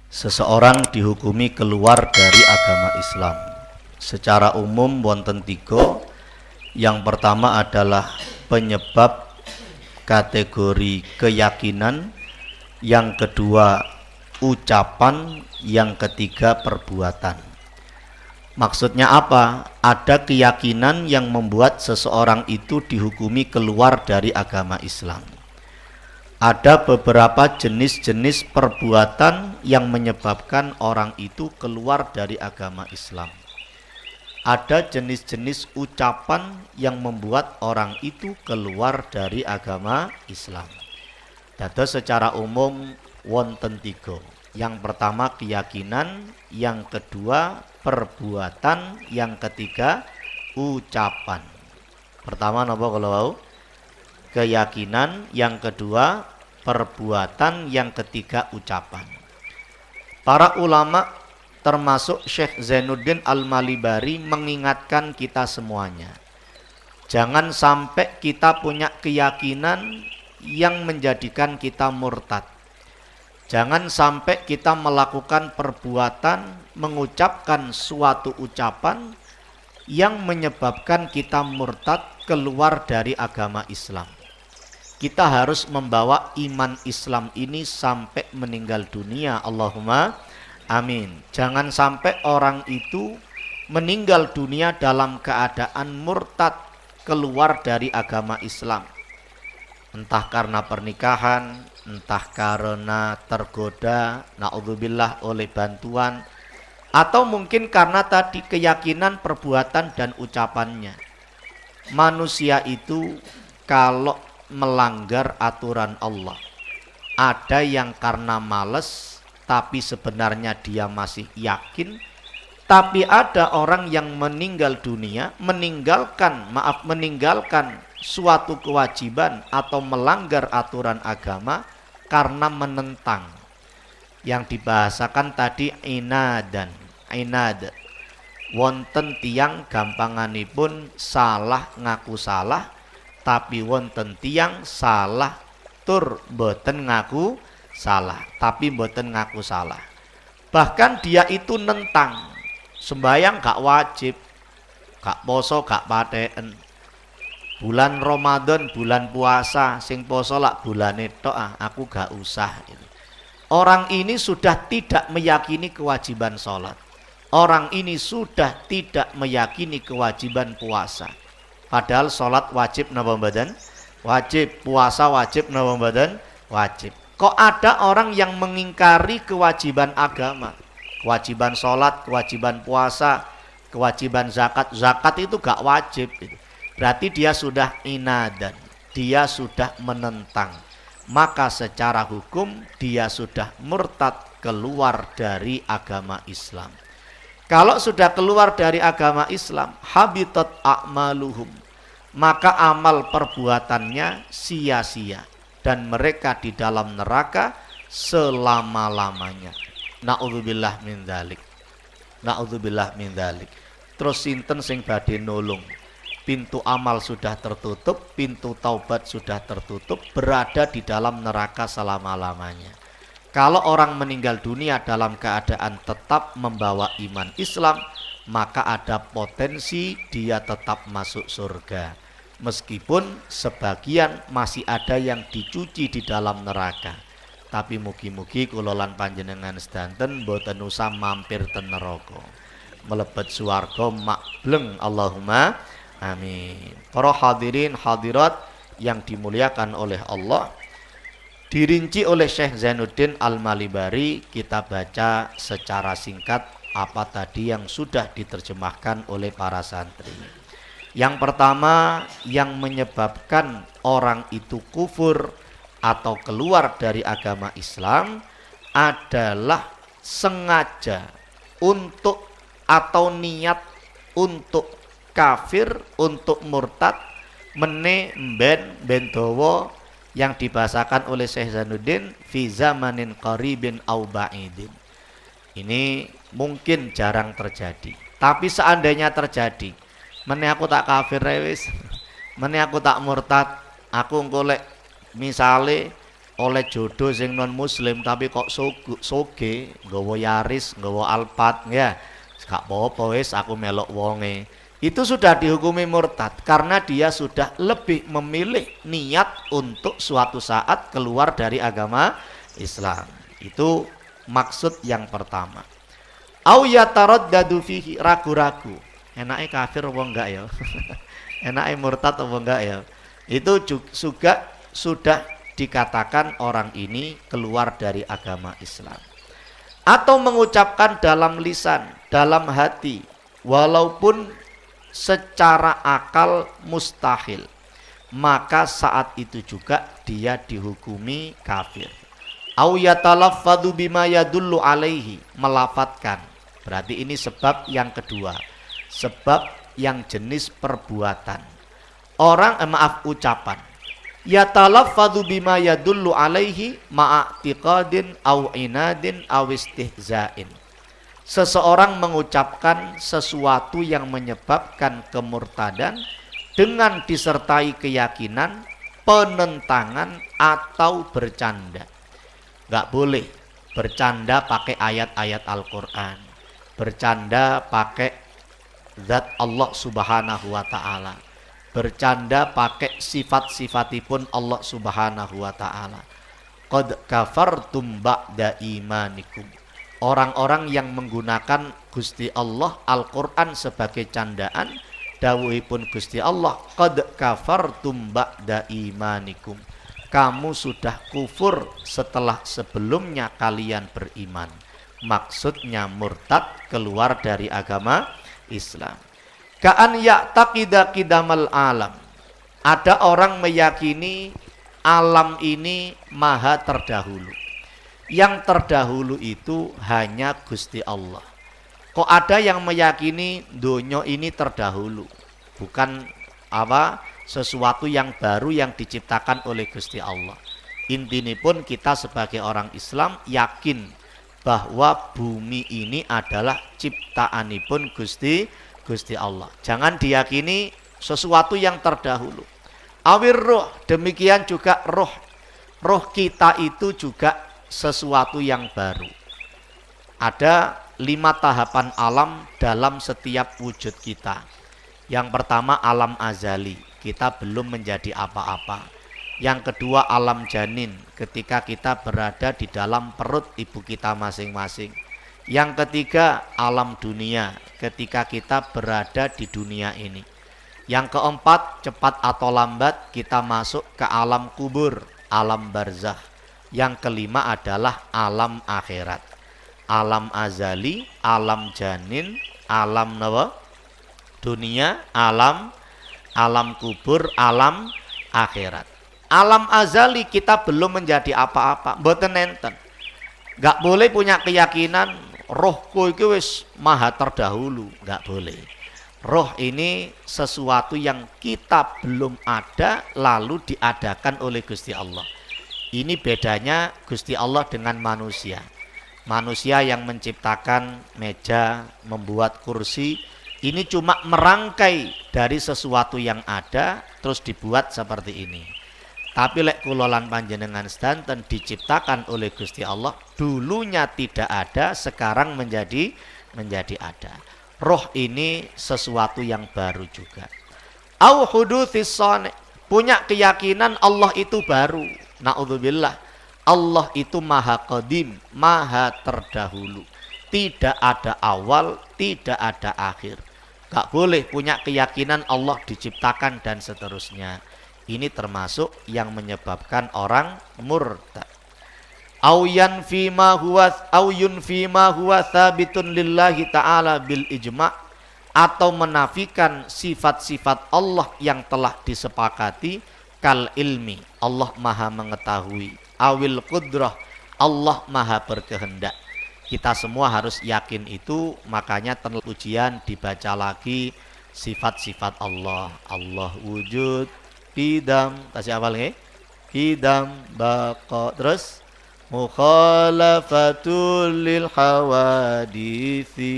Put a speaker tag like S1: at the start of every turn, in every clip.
S1: Seseorang dihukumi keluar dari agama Islam. Secara umum wonten tiga. Yang pertama adalah penyebab kategori keyakinan, yang kedua ucapan, yang ketiga perbuatan. Maksudnya apa? Ada keyakinan yang membuat seseorang itu dihukumi keluar dari agama Islam. Ada beberapa jenis-jenis perbuatan yang menyebabkan orang itu keluar dari agama Islam. Ada jenis-jenis ucapan yang membuat orang itu keluar dari agama Islam. Dados secara umum wonten tiga. Yang pertama keyakinan, yang kedua perbuatan, yang ketiga ucapan. Pertama napa kalau keyakinan, yang kedua perbuatan, yang ketiga ucapan. Para ulama termasuk Syekh Zainuddin Al-Malibari mengingatkan kita semuanya, jangan sampai kita punya keyakinan yang menjadikan kita murtad. Jangan sampai kita melakukan perbuatan, mengucapkan suatu ucapan yang menyebabkan kita murtad, keluar dari agama Islam. Kita harus membawa iman Islam ini sampai meninggal dunia. Allahumma amin. Jangan sampai orang itu meninggal dunia dalam keadaan murtad, keluar dari agama Islam. Entah karena pernikahan, entah karena tergoda, na'udzubillah, oleh bantuan, atau mungkin karena tadi keyakinan, perbuatan, dan ucapannya. Manusia itu kalau melanggar aturan Allah, ada yang karena males tapi sebenarnya dia masih yakin, tapi ada orang yang meninggal dunia meninggalkan suatu kewajiban atau melanggar aturan agama karena menentang. Yang dibahasakan tadi inad. Wonten tiang gampanganipun salah ngaku salah, tapi wonten tiang salah tur mboten ngaku salah, tapi mboten ngaku salah. Bahkan dia itu nentang, sembayang gak wajib, gak poso gak paten, bulan Ramadan bulan puasa, sing poso lak bulane tok, aku gak usah. Orang ini sudah tidak meyakini kewajiban sholat. Orang ini sudah tidak meyakini kewajiban puasa. Padahal sholat wajib napa mboten? Wajib. Puasa wajib napa mboten? Wajib. Kok ada orang yang mengingkari kewajiban agama? Kewajiban sholat, kewajiban puasa, kewajiban zakat. Zakat itu gak wajib. Berarti dia sudah inadan. Dia sudah menentang. Maka secara hukum dia sudah murtad, keluar dari agama Islam. Kalau sudah keluar dari agama Islam, habitat a'maluhum, maka amal perbuatannya sia-sia dan mereka di dalam neraka selama-lamanya. Na'udzubillah min dzalik. Na'udzubillah min dzalik. Terus sinten sing badhe nulung? Pintu amal sudah tertutup, pintu taubat sudah tertutup, berada di dalam neraka selama-lamanya. Kalau orang meninggal dunia dalam keadaan tetap membawa iman Islam, maka ada potensi dia tetap masuk surga. Meskipun sebagian masih ada yang dicuci di dalam neraka. Tapi mugi-mugi kula lan panjenengan sedanten mboten usah mampir ten neraka. Mlebet swarga makbleng, Allahumma amin. Para hadirin hadirat yang dimuliakan oleh Allah, dirinci oleh Syekh Zainuddin Al-Malibari, kita baca secara singkat apa tadi yang sudah diterjemahkan oleh para santri. Yang pertama, yang menyebabkan orang itu kufur atau keluar dari agama Islam adalah sengaja untuk atau niat untuk kafir, untuk murtad, mene ben dawa, yang dibahasakan oleh Syekh Zainuddin fi zamanin qaribin au ba'idin. Ini mungkin jarang terjadi, tapi seandainya terjadi, mene aku tak kafir wis, mene aku tak murtad, aku engko lek misale oleh jodoh sing non muslim tapi kok soge nggawa Yaris, nggawa Alphard ya. Gak apa-apa wis aku melok wonge. Itu sudah dihukumi murtad karena dia sudah lebih memilih niat untuk suatu saat keluar dari agama Islam. Itu maksud yang pertama. Au yataraddadu fihi, ragu-ragu. Enake kafir apa enggak ya? Enake murtad apa enggak ya? Itu juga sudah dikatakan orang ini keluar dari agama Islam. Atau mengucapkan dalam lisan, dalam hati, walaupun secara akal mustahil, maka saat itu juga dia dihukumi kafir. Au yatalaffadhu bima yadullu alaihi, melafatkan. Berarti ini sebab yang kedua, sebab yang jenis perbuatan. Ucapan. Yatalaffadhu bima yadullu alaihi ma'atiqadin au inadin au istihzain. Seseorang mengucapkan sesuatu yang menyebabkan kemurtadan dengan disertai keyakinan, penentangan atau bercanda. Gak boleh bercanda pakai ayat-ayat Al-Quran, bercanda pakai zat Allah subhanahu wa ta'ala, bercanda pakai sifat-sifatipun Allah subhanahu wa ta'ala. Qad kafartum ba'da imanikum. Orang-orang yang menggunakan Gusti Allah Al-Quran sebagai candaan, dawuhipun Gusti Allah, qad kafartum ba'da imanikum. Kamu sudah kufur setelah sebelumnya kalian beriman. Maksudnya murtad, keluar dari agama Islam. Ka'an ya'taqida qidamal alam. Ada orang meyakini alam ini maha terdahulu. Yang terdahulu itu hanya Gusti Allah. Kok ada yang meyakini dunia ini terdahulu, bukan sesuatu yang baru yang diciptakan oleh Gusti Allah. Intinya pun kita sebagai orang Islam yakin bahwa bumi ini adalah ciptaanipun Gusti Allah. Jangan diyakini sesuatu yang terdahulu. Awir roh, demikian juga roh. Roh kita itu juga sesuatu yang baru. Ada 5 tahapan alam dalam setiap wujud kita. Yang pertama alam azali, kita belum menjadi apa-apa. Yang kedua alam janin, ketika kita berada di dalam perut ibu kita masing-masing. Yang ketiga alam dunia, ketika kita berada di dunia ini. Yang keempat, cepat atau lambat kita masuk ke alam kubur, alam barzakh. Yang kelima adalah alam akhirat. Alam azali, alam janin, alam dunia, alam kubur, alam akhirat. Alam azali kita belum menjadi apa-apa, mboten enten. Gak boleh punya keyakinan rohku itu wis maha terdahulu, gak boleh. Roh ini sesuatu yang kita belum ada lalu diadakan oleh Gusti Allah. Ini bedanya Gusti Allah dengan manusia. Manusia yang menciptakan meja, membuat kursi, ini cuma merangkai dari sesuatu yang ada terus dibuat seperti ini. Tapi lek kula lan panjenengan sedanten diciptakan oleh Gusti Allah, dulunya tidak ada, sekarang menjadi ada. Roh ini sesuatu yang baru juga. Au hudutsis shani', punya keyakinan Allah itu baru. Na'udzubillah, Allah itu maha qadim, maha terdahulu. Tidak ada awal, tidak ada akhir. Gak boleh punya keyakinan Allah diciptakan dan seterusnya. Ini termasuk yang menyebabkan orang murtad. Au yunfi ma huwa tsabitun lillahi ta'ala bil ijma', atau menafikan sifat-sifat Allah yang telah disepakati, kal ilmi, Allah maha mengetahui, awil qudrah, Allah maha berkehendak. Kita semua harus yakin itu, makanya tentu ujian dibaca lagi sifat-sifat Allah. Allah wujud, qidam, tasih awal nggih? Qidam, baqa, terus mukhalafatul lil hawadithi,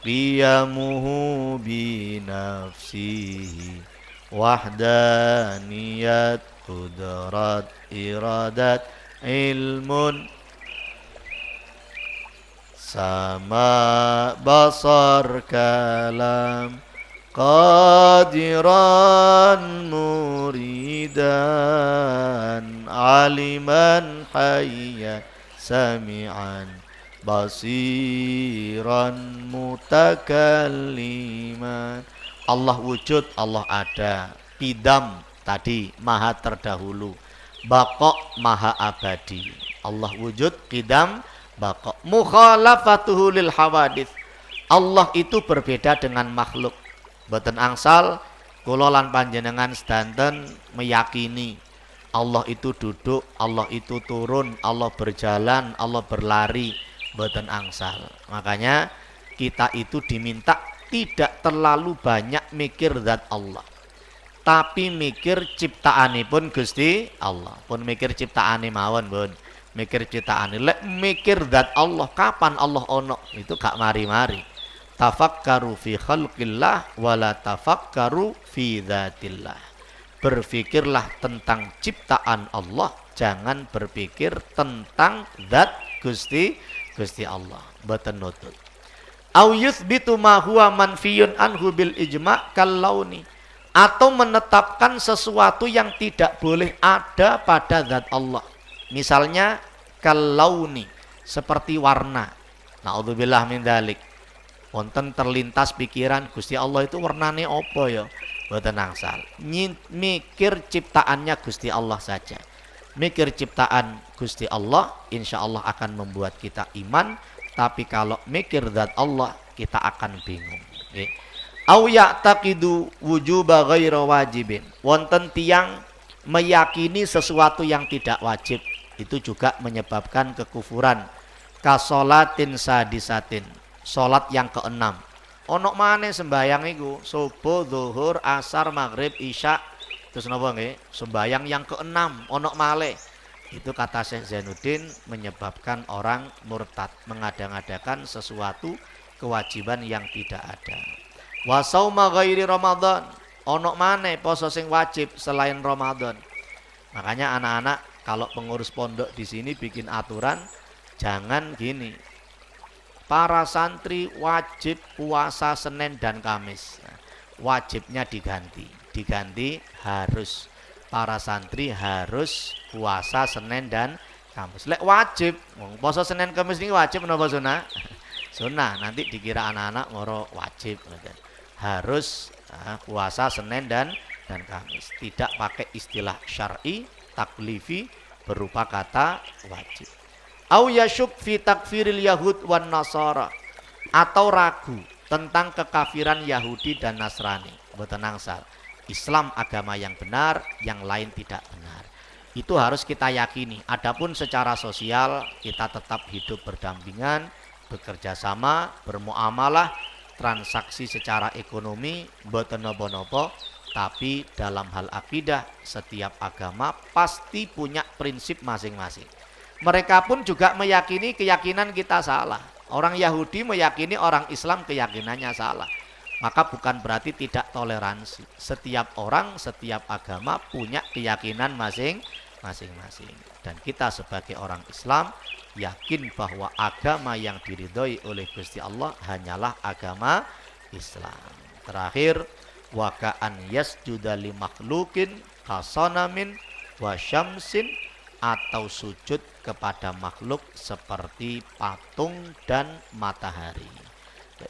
S1: qiyamuhu bi nafsihi, wahdaniyat qudrat iradat ilmun sama basar kalam qadiran muridan aliman hayyan sami'an basiran mutakalliman. Allah wujud, Allah ada. Qidam tadi maha terdahulu, baqo maha abadi. Allah wujud, qidam, baqo. Mukhalafatuhu lil hawadits. Allah itu berbeda dengan makhluk. Boten angsal kula lan panjenengan sedanten meyakini Allah itu duduk, Allah itu turun, Allah berjalan, Allah berlari. Boten angsal. Makanya kita itu diminta tidak terlalu banyak mikir zat Allah, tapi mikir ciptaanipun Gusti Allah. Pun mikir ciptaane mawon, pun mikir ciptaane. Lek mikir zat Allah, kapan Allah ono, itu gak mari-mari. Tafakkaru fi khalqillah wala tafakkaru fi dzatillah. Berfikirlah tentang ciptaan Allah, jangan berpikir tentang zat Gusti Allah. Boten nutut. Au yuthbitu ma huwa manfiyun anhu bil ijma' kallauni, atau menetapkan sesuatu yang tidak boleh ada pada zat Allah. Misalnya kallauni, seperti warna. Naudzubillah min dzalik. Wonten terlintas pikiran Gusti Allah itu warnane apa ya? Boten angsal. Mikir ciptaannya Gusti Allah saja. Mikir ciptaan Gusti Allah insya Allah akan membuat kita iman. Tapi kalau mikir zat Allah kita akan bingung. Au ya'taqidu wujuba ghaira wajibin. Wonten tiang meyakini sesuatu yang tidak wajib, itu juga menyebabkan kekufuran. Kasolatin sadisatin, salat yang keenam. Ono maneh sembayang iku subuh, zuhur, asar, maghrib, isya. Terus napa nggih? Sembayang yang keenam ono malih. Itu kata Syekh Zainuddin menyebabkan orang murtad, mengada-ngadakan sesuatu kewajiban yang tidak ada. Wa sauma ghairi Ramadan, ono maneh poso sing wajib selain Ramadan. Makanya anak-anak kalau pengurus pondok di sini bikin aturan, jangan gini. Para santri wajib puasa Senin dan Kamis. Nah, wajibnya diganti harus. Para santri harus puasa Senin dan Kamis. Lek wajib, puasa Senin Kamis ini wajib menapa sunah? Sunah, nanti dikira anak-anak ngoro wajib. Harus puasa Senin dan Kamis. Tidak pakai istilah syar'i, taklifi berupa kata wajib. Au yasyuk fi takfiril yahud wan nasara, atau ragu tentang kekafiran Yahudi dan Nasrani. Boten angsal. Islam agama yang benar, yang lain tidak benar. Itu harus kita yakini. Adapun secara sosial kita tetap hidup berdampingan, bekerja sama, bermuamalah, transaksi secara ekonomi, boten napa-napa. Tapi dalam hal akidah, setiap agama pasti punya prinsip masing-masing. Mereka pun juga meyakini keyakinan kita salah. Orang Yahudi meyakini orang Islam keyakinannya salah. Maka bukan berarti tidak toleransi. Setiap orang, setiap agama punya keyakinan masing-masing. Dan kita sebagai orang Islam yakin bahwa agama yang diridhoi oleh Gusti Allah hanyalah agama Islam. Terakhir, wa ka'an yasjuda li makhluqin kasanamin wa syamsin, atau sujud kepada makhluk seperti patung dan matahari.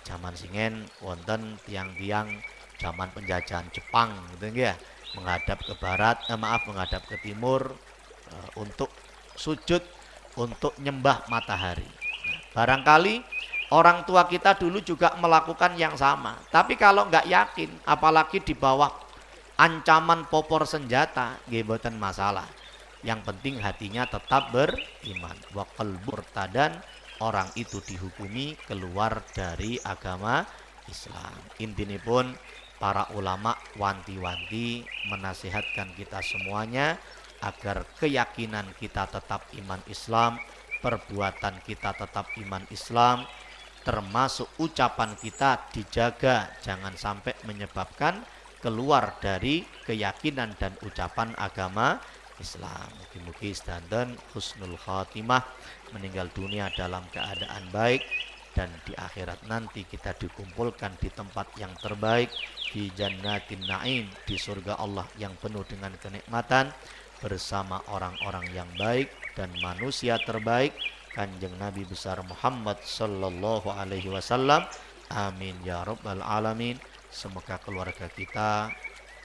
S1: Zaman singen wonten tiang-tiang zaman penjajahan Jepang gitu ya, menghadap ke barat, menghadap ke timur untuk sujud, untuk nyembah matahari. Barangkali orang tua kita dulu juga melakukan yang sama. Tapi kalau nggak yakin, apalagi di bawah ancaman popor senjata, nggih mboten masalah. Yang penting hatinya tetap beriman. Wa qalbu murtadan, orang itu dihukumi keluar dari agama Islam. Intinya pun para ulama wanti-wanti menasihatkan kita semuanya agar keyakinan kita tetap iman Islam, perbuatan kita tetap iman Islam, termasuk ucapan kita dijaga jangan sampai menyebabkan keluar dari keyakinan dan ucapan agama Islam. Mugi-mugi sedanten husnul khatimah, meninggal dunia dalam keadaan baik, dan di akhirat nanti kita dikumpulkan di tempat yang terbaik, di jannatin na'im, di surga Allah yang penuh dengan kenikmatan, bersama orang-orang yang baik dan manusia terbaik, Kanjeng Nabi besar Muhammad sallallahu alaihi wasallam. Amin ya rabbal alamin. Semoga keluarga kita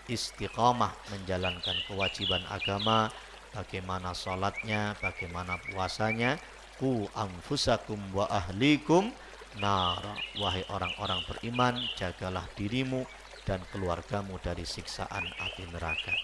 S1: istiqomah menjalankan kewajiban agama, bagaimana sholatnya, bagaimana puasanya. Ku anfusakum wa ahlikum nara. Wahai orang-orang beriman, jagalah dirimu dan keluargamu dari siksaan api neraka.